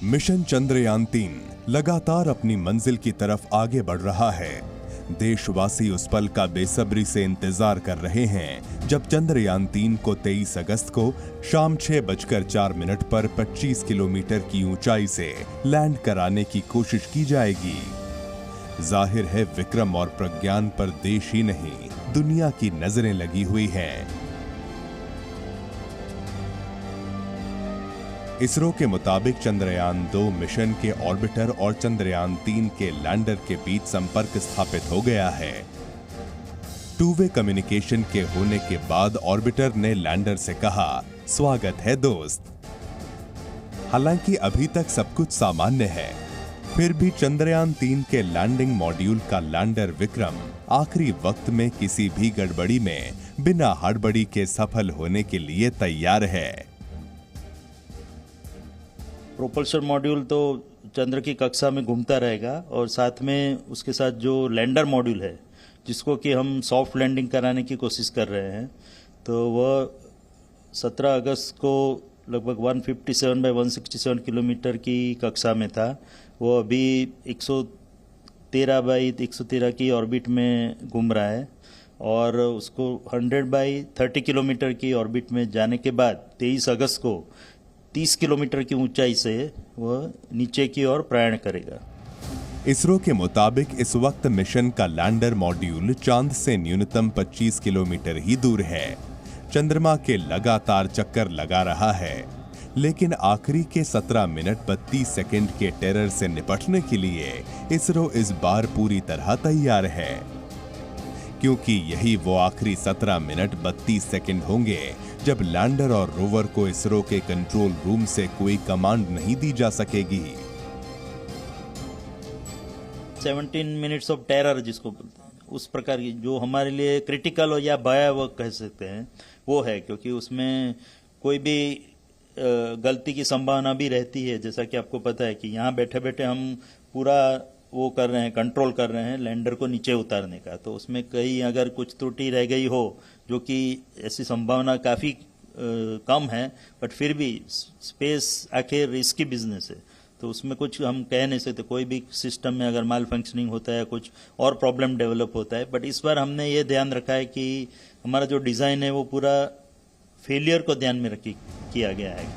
Mission Chandrayaan-3 लगातार अपनी मंजिल की तरफ आगे बढ़ रहा है। देशवासी उस पल का बेसब्री से इंतजार कर रहे हैं जब चंद्रयान-3 को 23 अगस्त को शाम 6:04 पर 25 किलोमीटर की ऊंचाई से लैंड कराने की कोशिश की जाएगी। जाहिर है विक्रम और प्रज्ञान पर देश ही नहीं दुनिया की नजरें लगी हुई हैं। इसरो के मुताबिक चंद्रयान-2 मिशन के ऑर्बिटर और चंद्रयान-3 के लैंडर के बीच संपर्क स्थापित हो गया है। टू वे कम्युनिकेशन के होने के बाद ऑर्बिटर ने लैंडर से कहा, स्वागत है दोस्त। हालांकि अभी तक सब कुछ सामान्य है, फिर भी चंद्रयान-3 के लैंडिंग मॉड्यूल का लैंडर विक्रम आखिरी वक्त में किसी भी गड़बड़ी में बिना हड़बड़ी के सफल होने के लिए तैयार है। प्रोपल्शन मॉड्यूल तो चंद्र की कक्षा में घूमता रहेगा और साथ में उसके साथ जो लैंडर मॉड्यूल है जिसको कि हम सॉफ्ट लैंडिंग कराने की कोशिश कर रहे हैं, तो वह 17 अगस्त को लगभग 157 बाई 167 किलोमीटर की कक्षा में था। वो अभी 113 बाई 113 की ऑर्बिट में घूम रहा है और उसको 100 बाई 30 किलोमीटर की ऑर्बिट में जाने के बाद 23 अगस्त को 30 किलोमीटर की ऊंचाई से वह नीचे की ओर प्रयाण करेगा। इसरो के मुताबिक इस वक्त मिशन का लैंडर मॉड्यूल चांद से न्यूनतम 25 किलोमीटर ही दूर है। चंद्रमा के लगातार चक्कर लगा रहा है, लेकिन आखिरी के 17 मिनट 32 सेकंड के टेरर से निपटने के लिए इसरो इस बार पूरी तरह तैयार है, क्योंकि यही वो आखिरी 17 मिनट 32 सेकंड होंगे जब लैंडर और रोवर को इसरो के कंट्रोल रूम से कोई कमांड नहीं दी जा सकेगी। 17 मिनट्स ऑफ टेरर जिसको बोलते हैं, उस प्रकार की जो हमारे लिए क्रिटिकल हो या भयावह कह सकते हैं वो है, क्योंकि उसमें कोई भी गलती की संभावना भी रहती है। जैसा कि आपको पता है कि यहाँ बैठे बैठे हम पूरा वो कर रहे हैं, कंट्रोल कर रहे हैं लैंडर को नीचे उतारने का, तो उसमें कहीं अगर कुछ त्रुटि रह गई हो, जो कि ऐसी संभावना काफ़ी कम है, बट फिर भी स्पेस आखिर रिस्की बिजनेस है, तो उसमें कुछ हम कह नहीं सकते। कोई भी सिस्टम में अगर माल फंक्शनिंग होता है, कुछ और प्रॉब्लम डेवलप होता है, बट इस बार हमने ये ध्यान रखा है कि हमारा जो डिज़ाइन है वो पूरा फेलियर को ध्यान में रख किया गया है।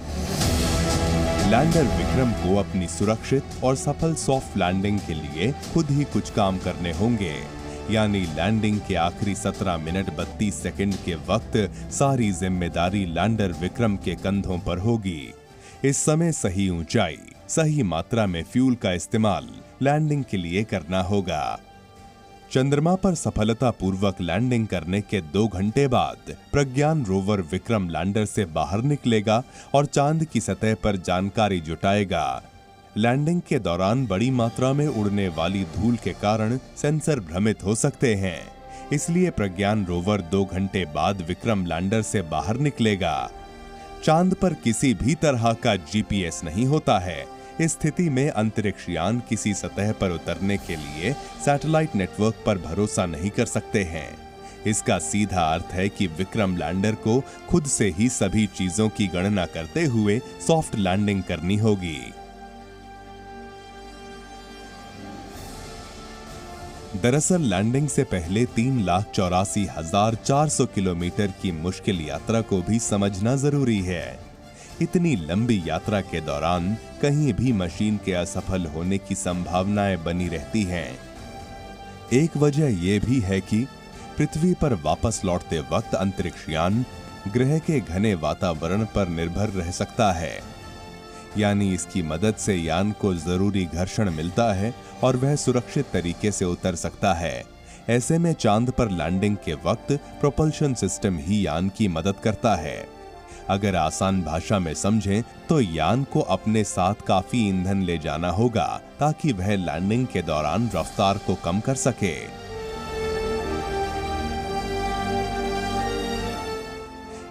लैंडर विक्रम को अपनी सुरक्षित और सफल सॉफ्ट लैंडिंग के लिए खुद ही कुछ काम करने होंगे, यानी लैंडिंग के आखिरी 17 मिनट 32 सेकंड के वक्त सारी जिम्मेदारी लैंडर विक्रम के कंधों पर होगी। इस समय सही ऊंचाई, सही मात्रा में फ्यूल का इस्तेमाल लैंडिंग के लिए करना होगा। चंद्रमा पर सफलतापूर्वक लैंडिंग करने के 2 घंटे बाद प्रज्ञान रोवर विक्रम लैंडर से बाहर निकलेगा और चांद की सतह पर जानकारी जुटाएगा। लैंडिंग के दौरान बड़ी मात्रा में उड़ने वाली धूल के कारण सेंसर भ्रमित हो सकते हैं, इसलिए प्रज्ञान रोवर 2 घंटे बाद विक्रम लैंडर से बाहर निकलेगा। चांद पर किसी भी तरह का जीपीएस नहीं होता है। इस स्थिति में अंतरिक्ष यान किसी सतह पर उतरने के लिए सैटेलाइट नेटवर्क पर भरोसा नहीं कर सकते हैं। इसका सीधा अर्थ है कि विक्रम लैंडर को खुद से ही सभी चीजों की गणना करते हुए सॉफ्ट लैंडिंग करनी होगी। दरअसल लैंडिंग से पहले 3,84,400 किलोमीटर की मुश्किल यात्रा को भी समझना जरूरी है। इतनी लंबी यात्रा के दौरान कहीं भी मशीन के असफल होने की संभावनाएं बनी रहती हैं। एक वजह यह भी है कि पृथ्वी पर वापस लौटते वक्त अंतरिक्ष यान ग्रह के घने वातावरण पर निर्भर रह सकता है, यानी इसकी मदद से यान को जरूरी घर्षण मिलता है और वह सुरक्षित तरीके से उतर सकता है। ऐसे में चांद पर लैंडिंग के वक्त प्रोपल्शन सिस्टम ही यान की मदद करता है। अगर आसान भाषा में समझें तो यान को अपने साथ काफी ईंधन ले जाना होगा ताकि वह लैंडिंग के दौरान रफ्तार को कम कर सके।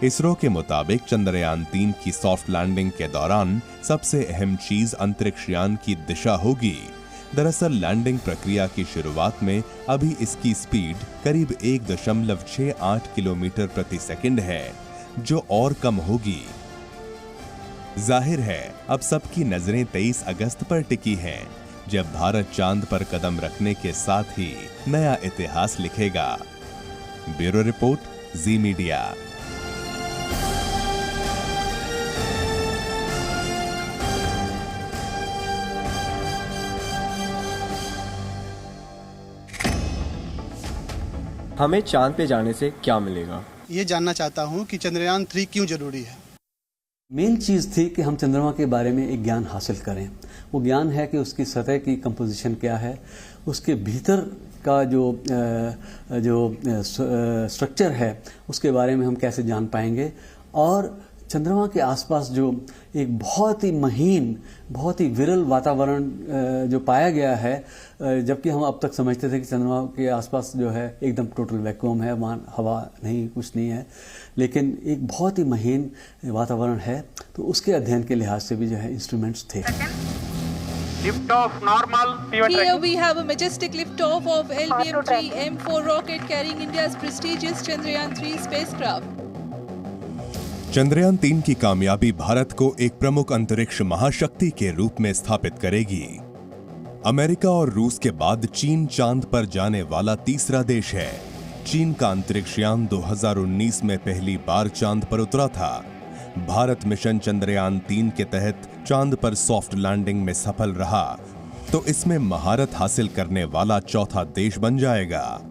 इसरो के मुताबिक चंद्रयान-3 की सॉफ्ट लैंडिंग के दौरान सबसे अहम चीज अंतरिक्ष यान की दिशा होगी। दरअसल लैंडिंग प्रक्रिया की शुरुआत में अभी इसकी स्पीड करीब 1.68 किलोमीटर प्रति सेकंड है, जो और कम होगी। जाहिर है अब सबकी नजरें 23 अगस्त पर टिकी हैं, जब भारत चांद पर कदम रखने के साथ ही नया इतिहास लिखेगा। ब्यूरो रिपोर्ट, जी मीडिया। हमें चांद पे जाने से क्या मिलेगा? ये जानना चाहता हूँ कि चंद्रयान 3 क्यों जरूरी है। मेन चीज़ थी कि हम चंद्रमा के बारे में एक ज्ञान हासिल करें। वो ज्ञान है कि उसकी सतह की कंपोजिशन क्या है, उसके भीतर का जो स्ट्रक्चर है उसके बारे में हम कैसे जान पाएंगे, और चंद्रमा के आसपास जो एक बहुत ही महीन, बहुत ही विरल वातावरण जो पाया गया है, जबकि हम अब तक समझते थे कि चंद्रमा के आसपास जो है एकदम टोटल वैक्यूम है, वहाँ हवा नहीं, कुछ नहीं है, लेकिन एक बहुत ही महीन वातावरण है। तो उसके अध्ययन के लिहाज से भी जो है इंस्ट्रूमेंट्स थे। Lift off normal. Here we have a majestic lift-off of LBM-3M4 rocket carrying India's prestigious Chandrayaan-3 spacecraft. Chandrayaan 3 की कामयाबी भारत को एक प्रमुख अंतरिक्ष महाशक्ति के रूप में स्थापित करेगी। अमेरिका और रूस के बाद चीन चांद पर जाने वाला तीसरा देश है। चीन का अंतरिक्ष यान 2019 में पहली बार चांद पर उतरा था। भारत मिशन चंद्रयान 3 के तहत चांद पर सॉफ्ट लैंडिंग में सफल रहा तो इसमें महारत हासिल करने वाला चौथा देश बन जाएगा।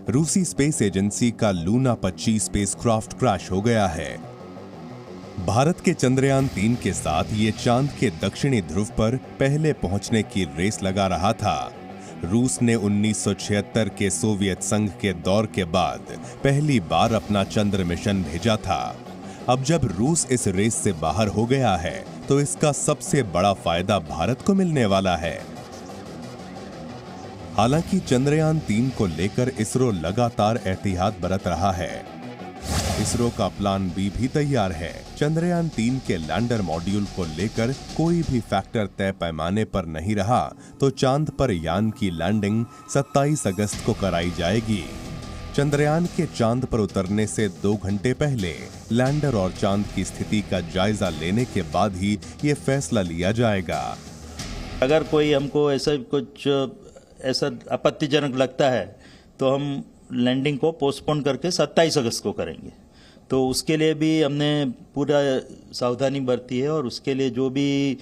रूसी स्पेस एजेंसी का लूना 25 स्पेसक्राफ्ट क्रैश हो गया है। भारत के चंद्रयान 3 के साथ ये चांद के दक्षिणी ध्रुव पर पहले पहुंचने की रेस लगा रहा था। रूस ने 1976 के सोवियत संघ के दौर के बाद पहली बार अपना चंद्र मिशन भेजा था। अब जब रूस इस रेस से बाहर हो गया है तो इसका सबसे बड़ा फायदा भारत को मिलने वाला है। हालांकि चंद्रयान 3 को लेकर इसरो लगातार एहतियात बरत रहा है। इसरो का प्लान बी भी तैयार है। चंद्रयान 3 के लैंडर मॉड्यूल को लेकर कोई भी फैक्टर तय पैमाने पर नहीं रहा तो चांद पर यान की लैंडिंग 27 अगस्त को कराई जाएगी। चंद्रयान के चांद पर उतरने से 2 घंटे पहले लैंडर और चांद की स्थिति का जायजा लेने के बाद ही ये फैसला लिया जाएगा। अगर कोई हमको ऐसा आपत्तिजनक लगता है तो हम लैंडिंग को पोस्टपोन करके 27 अगस्त को करेंगे। तो उसके लिए भी हमने पूरा सावधानी बरती है और उसके लिए जो भी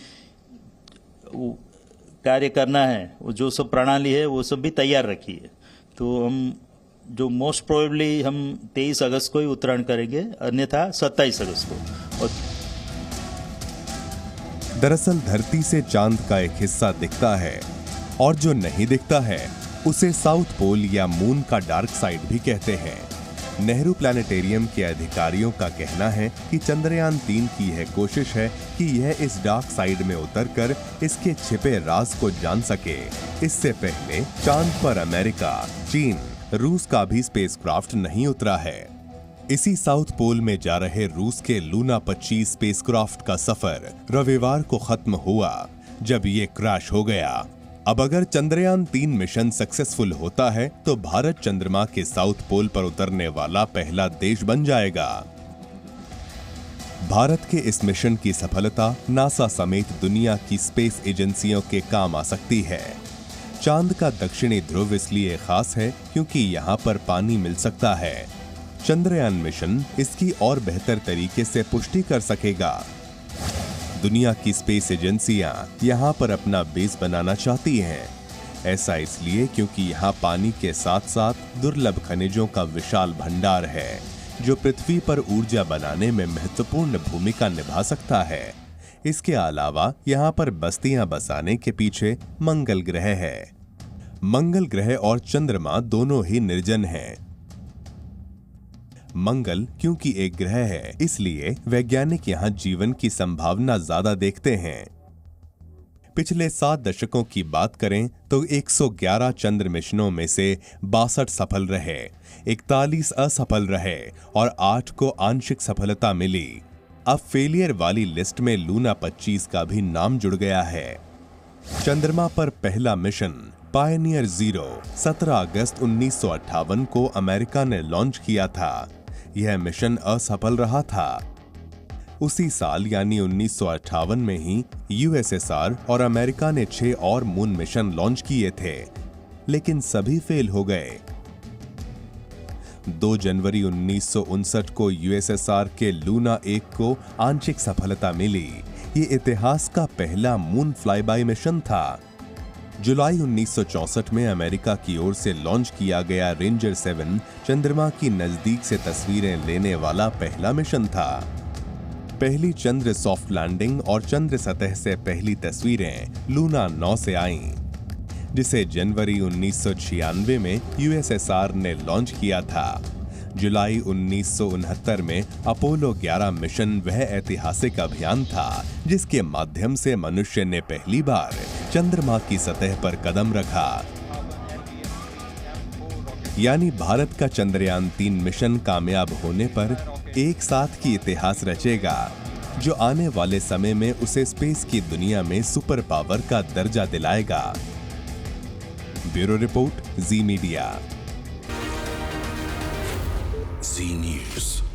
कार्य करना है, वो जो सब प्रणाली है वो सब भी तैयार रखी है। तो हम जो मोस्ट प्रोबेबली हम 23 अगस्त को ही उत्तरायण करेंगे, अन्यथा 27 अगस्त को। और दरअसल धरती से चांद का एक हिस्सा दिखता है और जो नहीं दिखता है उसे साउथ पोल या मून का डार्क साइड भी कहते हैं। नेहरू प्लानिटेरियम के अधिकारियों का कहना है कि चंद्रयान 3 की यह कोशिश है कि यह इस डार्क साइड में उतरकर इसके छिपे राज को जान सके। इससे पहले चांद पर अमेरिका, चीन, रूस का भी स्पेसक्राफ्ट नहीं उतरा है। इसी साउथ पोल में जा रहे रूस के लूना 25 स्पेसक्राफ्ट का सफर रविवार को खत्म हुआ जब ये क्रैश हो गया। अब अगर चंद्रयान 3 मिशन सक्सेसफुल होता है तो भारत चंद्रमा के साउथ पोल पर उतरने वाला पहला देश बन जाएगा। भारत के इस मिशन की सफलता नासा समेत दुनिया की स्पेस एजेंसियों के काम आ सकती है। चांद का दक्षिणी ध्रुव इसलिए खास है क्योंकि यहाँ पर पानी मिल सकता है। चंद्रयान मिशन इसकी और बेहतर तरीके से पुष्टि कर सकेगा। दुनिया की स्पेस एजेंसियां यहाँ पर अपना बेस बनाना चाहती हैं। ऐसा इसलिए क्योंकि यहाँ पानी के साथ साथ दुर्लभ खनिजों का विशाल भंडार है जो पृथ्वी पर ऊर्जा बनाने में महत्वपूर्ण भूमिका निभा सकता है। इसके अलावा यहाँ पर बस्तियां बसाने के पीछे मंगल ग्रह है। मंगल ग्रह और चंद्रमा दोनों ही निर्जन हैं। मंगल क्योंकि एक ग्रह है इसलिए वैज्ञानिक यहाँ जीवन की संभावना ज्यादा देखते हैं। पिछले 7 दशकों की बात करें तो 111 चंद्र मिशनों में से 62 सफल रहे, 41 असफल रहे और 8 को आंशिक सफलता मिली। अब फेलियर वाली लिस्ट में लूना 25 का भी नाम जुड़ गया है। चंद्रमा पर पहला मिशन पायनियर 0 17 अगस्त 1958 को अमेरिका ने लॉन्च किया था। यह मिशन असफल रहा था। उसी साल यानी 1958 में ही यूएसएसआर और अमेरिका ने 6 और मून मिशन लॉन्च किए थे, लेकिन सभी फेल हो गए। 2 जनवरी 1959 को यूएसएसआर के लूना 1 को आंशिक सफलता मिली। ये इतिहास का पहला मून फ्लाईबाई मिशन था। जुलाई 1964 में अमेरिका की ओर से लॉन्च किया गया रेंजर 7 चंद्रमा की नजदीक से तस्वीरें लेने वाला पहला मिशन था। पहली चंद्र सॉफ्ट लैंडिंग और चंद्र सतह से पहली तस्वीरें लूना 9 से आईं, जिसे जनवरी 1996 में यूएसएसआर ने लॉन्च किया था। जुलाई 1969 में अपोलो 11 मिशन वह ऐतिहासिक अभियान था जिसके माध्यम से मनुष्य ने पहली बार चंद्रमा की सतह पर कदम रखा। यानी भारत का चंद्रयान 3 मिशन कामयाब होने पर एक साथ की इतिहास रचेगा, जो आने वाले समय में उसे स्पेस की दुनिया में सुपर पावर का दर्जा दिलाएगा। ब्यूरो रिपोर्ट, जी मीडिया। जी न्यूज़।